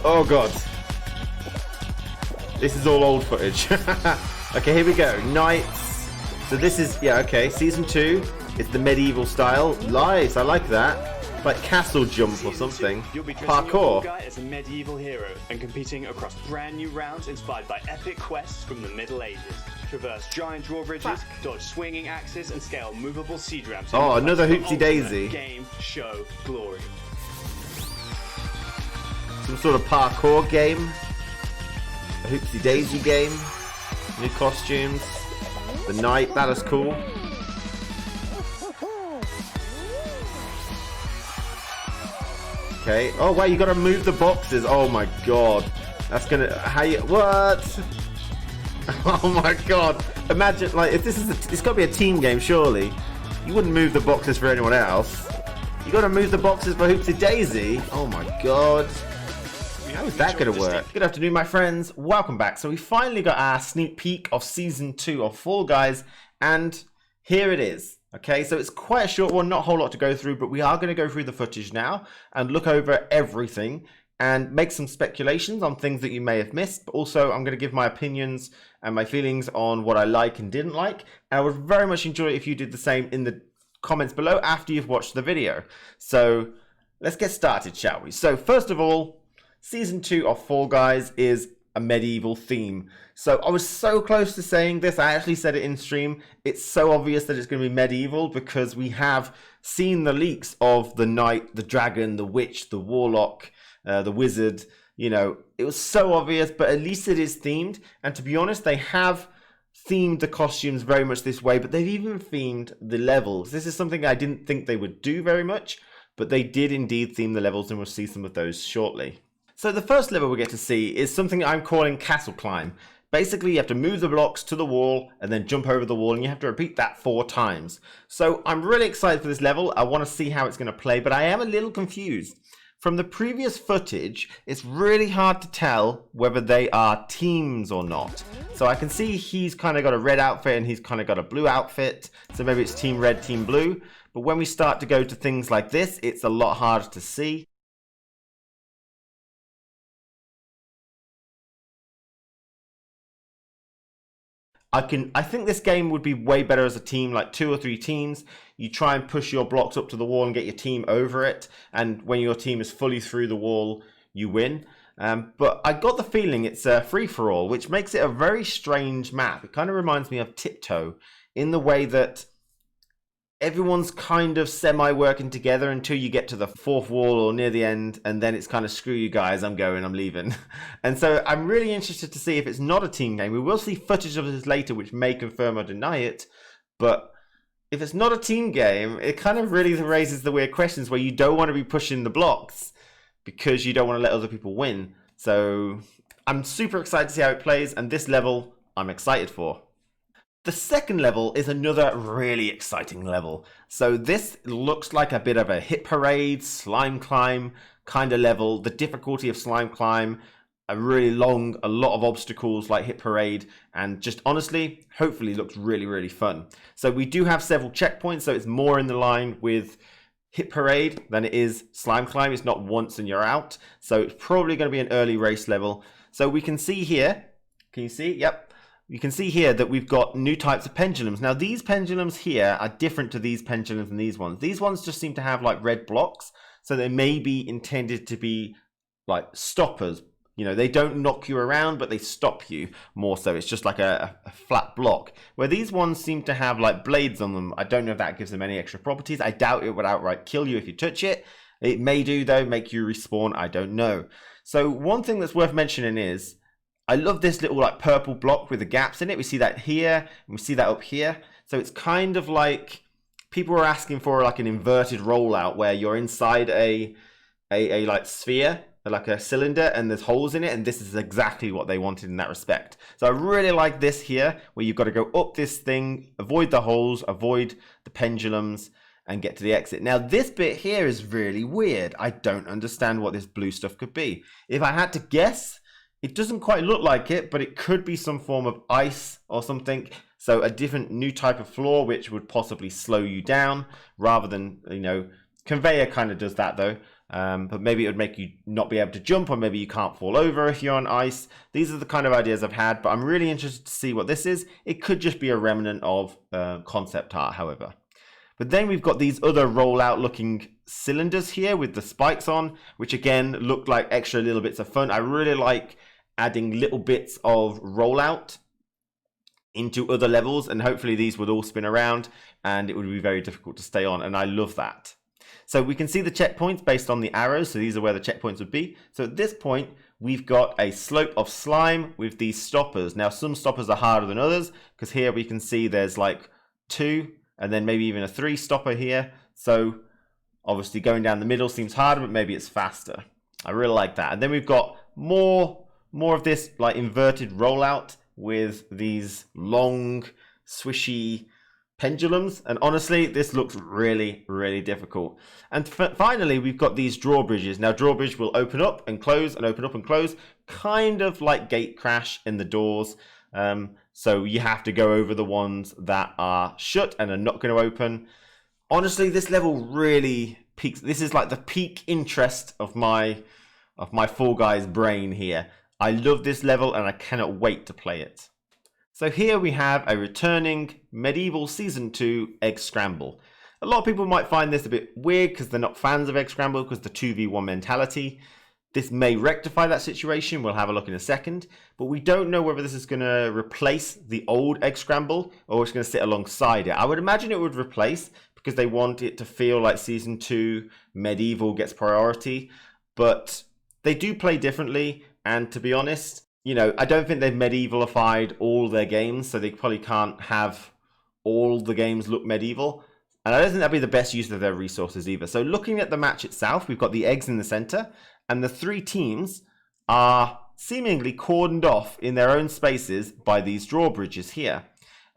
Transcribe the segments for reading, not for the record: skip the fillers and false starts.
Oh god. This is all old footage. Okay, here we go. Knights. So this is, yeah, okay, season 2. It's the medieval style. Nice, I like that. Like castle jump or something. You'll be dressing your Parkour. guy as a medieval hero and competing across brand new rounds inspired by epic quests from the Middle Ages. Traverse giant drawbridges, dodge swinging axes, and scale movable siege ramps. Oh, another Hoopsie Daisy. Game, show, glory. Some sort of parkour game. A Hoopsie Daisy game. New costumes. The knight, that is cool. Okay. Oh wow, you gotta move the boxes. Oh my god. That's gonna how you what? Oh my god. Imagine like if this is it's gotta be a team game, surely. You wouldn't move the boxes for anyone else. You gotta move the boxes for Hoopsie Daisy. Oh my god. How is that going to work? Good afternoon, my friends. Welcome back. So we finally got our sneak peek of Season 2 of Fall Guys, and here it is. Okay, so it's quite a short one, not a whole lot to go through, but we are going to go through the footage now and look over everything and make some speculations on things that you may have missed, but also I'm going to give my opinions and my feelings on what I like and didn't like. And I would very much enjoy it if you did the same in the comments below after you've watched the video. So let's get started, shall we? So first of all, Season 2 of Fall Guys is a medieval theme. So I was so close to saying this, I actually said it in stream. It's so obvious that it's going to be medieval because we have seen the leaks of the knight, the dragon, the witch, the warlock, the wizard. You know, it was so obvious, but at least it is themed. And to be honest, they have themed the costumes very much this way, but they've even themed the levels. This is something I didn't think they would do very much, but they did indeed theme the levels, and we'll see some of those shortly. So the first level we get to see is something I'm calling Castle Climb. Basically, you have to move the blocks to the wall and then jump over the wall, and you have to repeat that 4 times. So I'm really excited for this level. I want to see how it's going to play, but I am a little confused. From the previous footage, it's really hard to tell whether they are teams or not. So I can see he's kind of got a red outfit and he's kind of got a blue outfit. So maybe it's team red, team blue. But when we start to go to things like this, it's a lot harder to see. I think this game would be way better as a team, like 2 or 3 teams. You try and push your blocks up to the wall and get your team over it. And when your team is fully through the wall, you win. But I got the feeling it's a free-for-all, which makes it a very strange map. It kind of reminds me of Tiptoe in the way that everyone's kind of semi-working together until you get to the 4th wall or near the end, and then it's kind of screw you guys, I'm going, I'm leaving. And so I'm really interested to see if it's not a team game. We will see footage of this later which may confirm or deny it, but if it's not a team game, it kind of really raises the weird questions where you don't want to be pushing the blocks because you don't want to let other people win. So I'm super excited to see how it plays, and this level I'm excited for. The second level is another really exciting level. So this looks like a bit of a hit parade, slime climb kind of level. The difficulty of slime climb, a lot of obstacles like hit parade, and just honestly, hopefully looks really, really fun. So we do have several checkpoints, so it's more in the line with hit parade than it is slime climb. It's not once and you're out. So it's probably going to be an early race level. So we can see here, can you see? Yep. You can see here that we've got new types of pendulums. Now these pendulums here are different to these pendulums and these ones. These ones just seem to have like red blocks. So they may be intended to be like stoppers. You know, they don't knock you around, but they stop you more so. It's just like a flat block. Where these ones seem to have like blades on them. I don't know if that gives them any extra properties. I doubt it would outright kill you if you touch it. It may do though, make you respawn. I don't know. So one thing that's worth mentioning is, I love this little like purple block with the gaps in it. We see that here and we see that up here. So it's kind of like people were asking for like an inverted rollout where you're inside a like sphere, like a cylinder, and there's holes in it. And this is exactly what they wanted in that respect. So I really like this here where you've got to go up this thing, avoid the holes, avoid the pendulums, and get to the exit. Now this bit here is really weird. I don't understand what this blue stuff could be. If I had to guess, it doesn't quite look like it, but it could be some form of ice or something. So a different new type of floor, which would possibly slow you down rather than, you know, Conveyor kind of does that though. But maybe it would make you not be able to jump, or maybe you can't fall over if you're on ice. These are the kind of ideas I've had, but I'm really interested to see what this is. It could just be a remnant of concept art, however. But then we've got these other rollout looking cylinders here with the spikes on, which again look like extra little bits of fun. I really like adding little bits of rollout into other levels, and hopefully these would all spin around and it would be very difficult to stay on, and I love that. So we can see the checkpoints based on the arrows, so these are where the checkpoints would be. So at this point, we've got a slope of slime with these stoppers. Now some stoppers are harder than others, because here we can see there's like 2, and then maybe even a 3 stopper here. So obviously going down the middle seems harder, but maybe it's faster. I really like that. And then we've got more of this like inverted rollout with these long, swishy pendulums, and honestly this looks really, really difficult. And finally we've got these drawbridges. Now drawbridge will open up and close and open up and close, kind of like gate crash in the doors. So you have to go over the ones that are shut and are not going to open. Honestly, this level really peaks. This is like the peak interest of my Fall Guys brain here. I love this level and I cannot wait to play it. So here we have a returning Medieval Season 2 Egg Scramble. A lot of people might find this a bit weird because they're not fans of Egg Scramble because the 2v1 mentality. This may rectify that situation, we'll have a look in a second, but we don't know whether this is going to replace the old Egg Scramble or it's going to sit alongside it. I would imagine it would replace because they want it to feel like Season 2 Medieval gets priority, but they do play differently, and to be honest, you know, I don't think they've medievalified all their games, so they probably can't have all the games look medieval. And I don't think that'd be the best use of their resources either. So looking at the match itself, we've got the eggs in the center, and the 3 teams are seemingly cordoned off in their own spaces by these drawbridges here.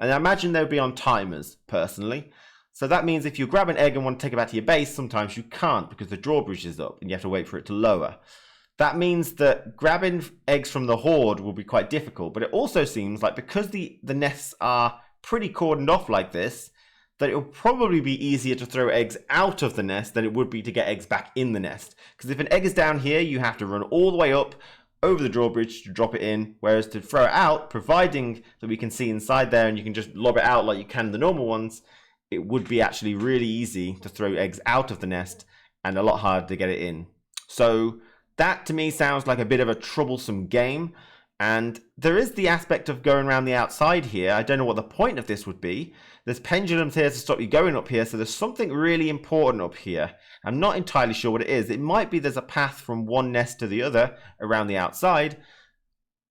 And I imagine they'll be on timers, personally. So that means if you grab an egg and want to take it back to your base, sometimes you can't because the drawbridge is up and you have to wait for it to lower. That means that grabbing eggs from the horde will be quite difficult, but it also seems like because the nests are pretty cordoned off like this, that it will probably be easier to throw eggs out of the nest than it would be to get eggs back in the nest. Because if an egg is down here, you have to run all the way up over the drawbridge to drop it in, whereas to throw it out, providing that we can see inside there and you can just lob it out like you can the normal ones, it would be actually really easy to throw eggs out of the nest and a lot harder to get it in. So that to me sounds like a bit of a troublesome game, and there is the aspect of going around the outside here. I don't know what the point of this would be. There's pendulums here to stop you going up here, so there's something really important up here. I'm not entirely sure what it is. It might be there's a path from one nest to the other around the outside.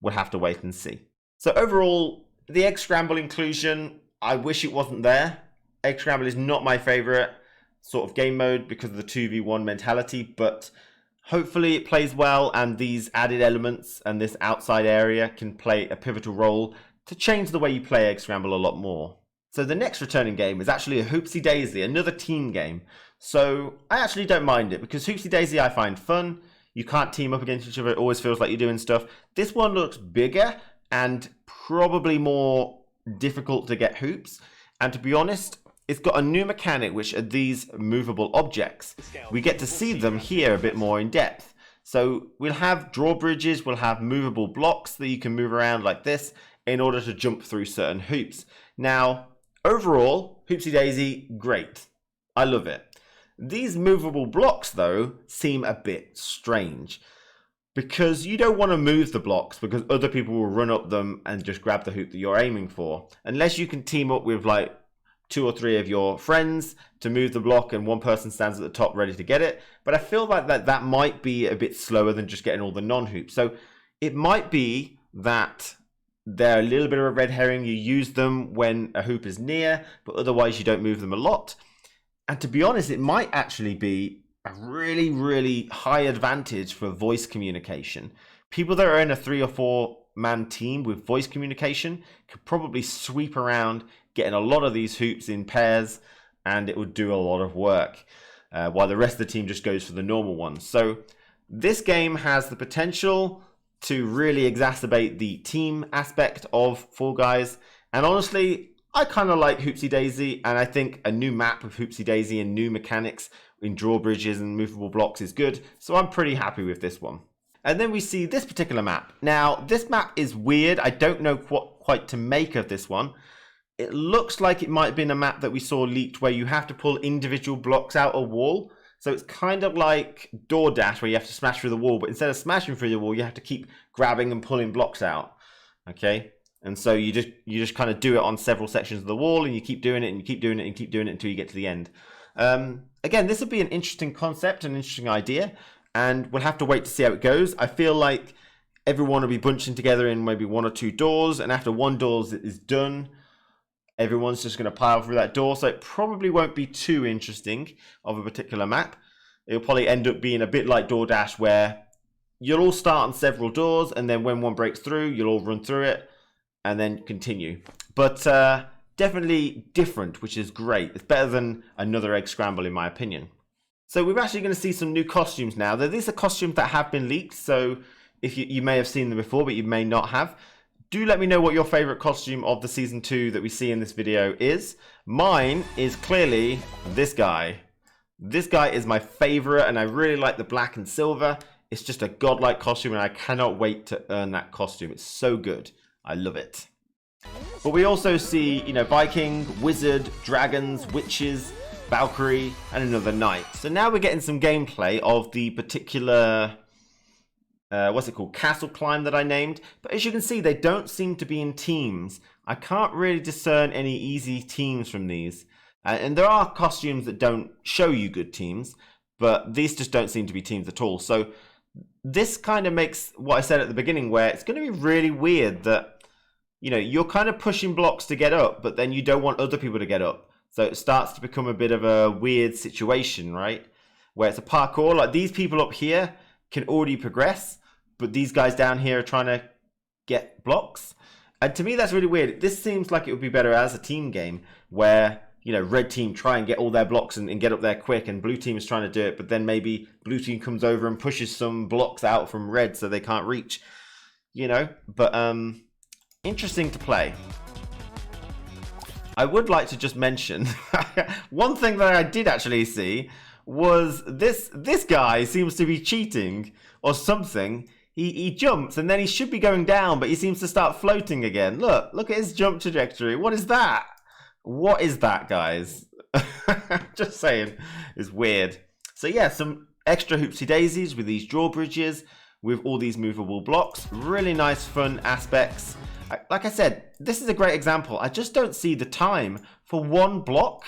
We'll have to wait and see. So overall, the Egg Scramble inclusion, I wish it wasn't there. Egg Scramble is not my favorite sort of game mode because of the 2v1 mentality, but hopefully it plays well, and these added elements and this outside area can play a pivotal role to change the way you play Egg Scramble a lot more. So the next returning game is actually a Hoopsie Daisy, another team game. So I actually don't mind it because Hoopsie Daisy I find fun. You can't team up against each other. It always feels like you're doing stuff. This one looks bigger and probably more difficult to get hoops. And to be honest, it's got a new mechanic, which are these movable objects. We get to see them here a bit more in depth. So we'll have drawbridges, we'll have movable blocks that you can move around like this in order to jump through certain hoops. Now, overall, Hoopsie Daisy, great. I love it. These movable blocks, though, seem a bit strange because you don't want to move the blocks because other people will run up them and just grab the hoop that you're aiming for. Unless you can team up with like 2 or 3 of your friends to move the block and one person stands at the top ready to get it. But I feel like that might be a bit slower than just getting all the non-hoops. So it might be that they're a little bit of a red herring. You use them when a hoop is near, but otherwise you don't move them a lot. And to be honest, it might actually be a really, really high advantage for voice communication. People that are in a 3 or 4 man team with voice communication could probably sweep around getting a lot of these hoops in pairs, and it would do a lot of work while the rest of the team just goes for the normal ones. So this game has the potential to really exacerbate the team aspect of Fall Guys, and honestly I kind of like Hoopsie Daisy, and I think a new map with Hoopsie Daisy and new mechanics in drawbridges and movable blocks is good. So I'm pretty happy with this one. And then we see this particular map. Now, this map is weird. I don't know what quite to make of this one. It looks like it might have been a map that we saw leaked where you have to pull individual blocks out a wall. So it's kind of like DoorDash where you have to smash through the wall, but instead of smashing through the wall, you have to keep grabbing and pulling blocks out. Okay? And so you just kind of do it on several sections of the wall, and you keep doing it and you keep doing it and you keep doing it until you get to the end. Again, this would be an interesting concept, an interesting idea. And we'll have to wait to see how it goes. I feel like everyone will be bunching together in maybe 1 or 2 doors. And after 1 door is done, everyone's just going to pile through that door. So it probably won't be too interesting of a particular map. It'll probably end up being a bit like DoorDash, where you'll all start on several doors. And then when one breaks through, you'll all run through it and then continue. But definitely different, which is great. It's better than another egg scramble, in my opinion. So we're actually going to see some new costumes now. These are costumes that have been leaked, so if you may have seen them before, but you may not have. Do let me know what your favorite costume of the Season 2 that we see in this video is. Mine is clearly this guy. This guy is my favorite, and I really like the black and silver. It's just a godlike costume, and I cannot wait to earn that costume. It's so good. I love it. But we also see, Viking, wizard, dragons, witches, Valkyrie, and another knight. So now we're getting some gameplay of the particular, castle climb that I named. But as you can see, they don't seem to be in teams. I can't really discern any easy teams from these. And there are costumes that don't show you good teams, but these just don't seem to be teams at all. So this kind of makes what I said at the beginning, where it's going to be really weird that, you're kind of pushing blocks to get up, but then you don't want other people to get up. So it starts to become a bit of a weird situation, right? Where it's a parkour. Like, these people up here can already progress, but these guys down here are trying to get blocks. And to me, that's really weird. This seems like it would be better as a team game where, red team try and get all their blocks and get up there quick, and blue team is trying to do it, but then maybe blue team comes over and pushes some blocks out from red so they can't reach, But interesting to play. I would like to just mention one thing that I did actually see was this guy seems to be cheating or something. He jumps and then he should be going down, but he seems to start floating again. Look at his jump trajectory. What is that? What is that, guys? Just saying, it's weird. So yeah, some extra hoopsie daisies with these drawbridges, with all these movable blocks. Really nice, fun aspects. Like I said, this is a great example. I just don't see the time for 1 block.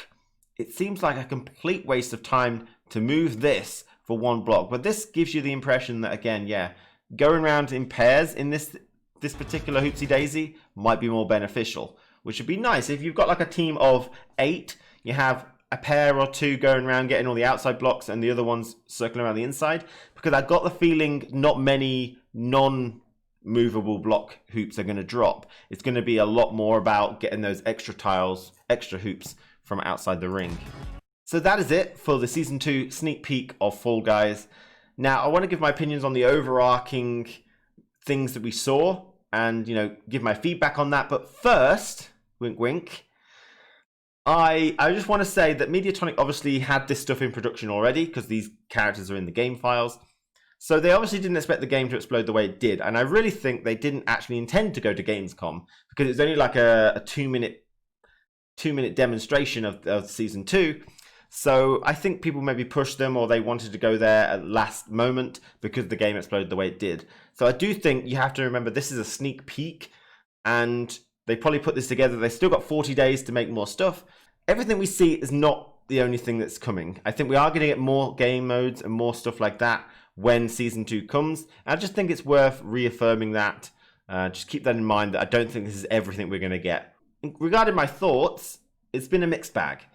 It seems like a complete waste of time to move this for 1 block. But this gives you the impression that, again, going around in pairs in this particular hoopsie daisy might be more beneficial, which would be nice. If you've got like a team of 8, you have a pair or 2 going around getting all the outside blocks and the other ones circling around the inside. Because I got the feeling not many non-movable block hoops are going to drop. It's going to be a lot more about getting those extra tiles, extra hoops from outside the ring. So that is it for the Season 2 sneak peek of Fall Guys. Now, I want to give my opinions on the overarching things that we saw and, give my feedback on that. But first, wink, wink, I just want to say that Mediatonic obviously had this stuff in production already because these characters are in the game files. So they obviously didn't expect the game to explode the way it did. And I really think they didn't actually intend to go to Gamescom because it's only like a 2-minute demonstration of Season 2. So I think people maybe pushed them, or they wanted to go there at last moment because the game exploded the way it did. So I do think you have to remember this is a sneak peek, and they probably put this together. They still got 40 days to make more stuff. Everything we see is not the only thing that's coming. I think we are going to get more game modes and more stuff like that when Season 2 comes. And I just think it's worth reaffirming that. Just keep that in mind, that I don't think this is everything we're going to get. Regarding my thoughts, it's been a mixed bag.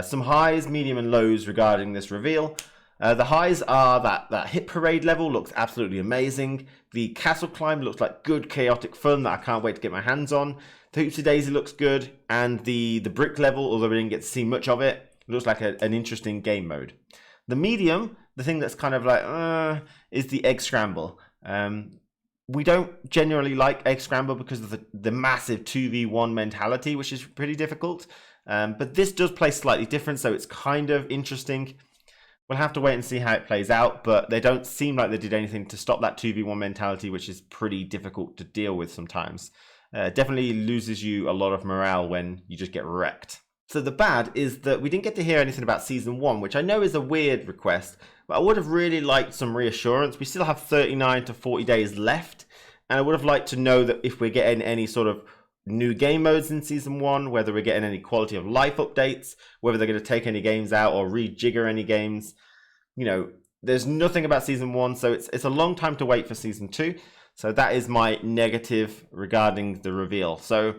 Some highs, medium and lows regarding this reveal. The highs are that hit parade level looks absolutely amazing. The castle climb looks like good chaotic fun that I can't wait to get my hands on. The Hoopsie Daisy looks good, and the brick level, although we didn't get to see much of it, looks like an interesting game mode. The medium, the thing that's kind of like is the egg scramble. We don't generally like egg scramble because of the massive 2v1 mentality, which is pretty difficult. But this does play slightly different, so it's kind of interesting. We'll have to wait and see how it plays out, but they don't seem like they did anything to stop that 2v1 mentality, which is pretty difficult to deal with sometimes. Definitely loses you a lot of morale when you just get wrecked. So the bad is that we didn't get to hear anything about Season 1, which I know is a weird request, but I would have really liked some reassurance. We still have 39 to 40 days left, and I would have liked to know that if we're getting any sort of new game modes in Season 1, whether we're getting any quality of life updates, whether they're going to take any games out or rejigger any games. You know, there's nothing about Season 1, so it's a long time to wait for Season 2. So that is my negative regarding the reveal. So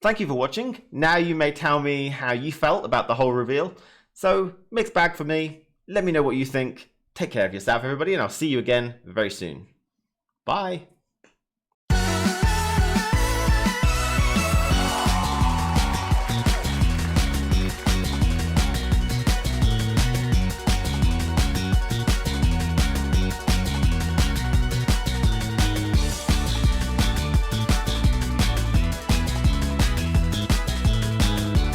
thank you for watching. Now you may tell me how you felt about the whole reveal. So mixed bag for me. Let me know what you think. Take care of yourself, everybody, and I'll see you again very soon. Bye.